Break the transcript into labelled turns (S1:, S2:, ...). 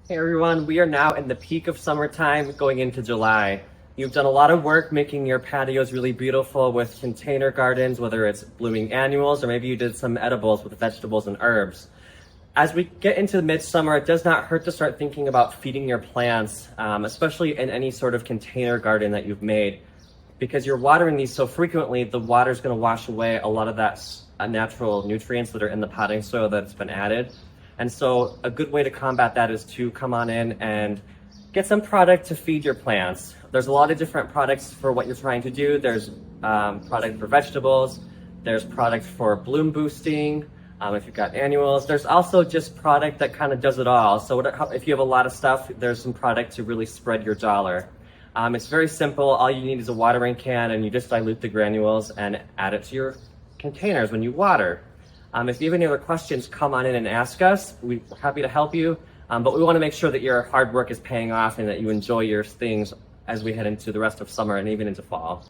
S1: Hey everyone, we are now in the peak of summertime going into July. You've done a lot of work making your patios really beautiful with container gardens, whether it's blooming annuals or maybe you did some edibles with vegetables and herbs. As we get into midsummer, it does not hurt to start thinking about feeding your plants, especially in any sort of container garden that you've made. Because you're watering these so frequently, the water's going to wash away a lot of that natural nutrients that are in the potting soil that's been added. And so a good way to combat that is to come on in and get some product to feed your plants. There's a lot of different products for what you're trying to do. There's product for vegetables, there's product for bloom boosting, if you've got annuals. There's also just product that kind of does it all. So if you have a lot of stuff, there's some product to really spread your dollar. It's very simple. All you need is a watering can, and you just dilute the granules and add it to your containers when you water. If you have any other questions, come on in and ask us. We're happy to help you, but we want to make sure that your hard work is paying off and that you enjoy your things as we head into the rest of summer and even into fall.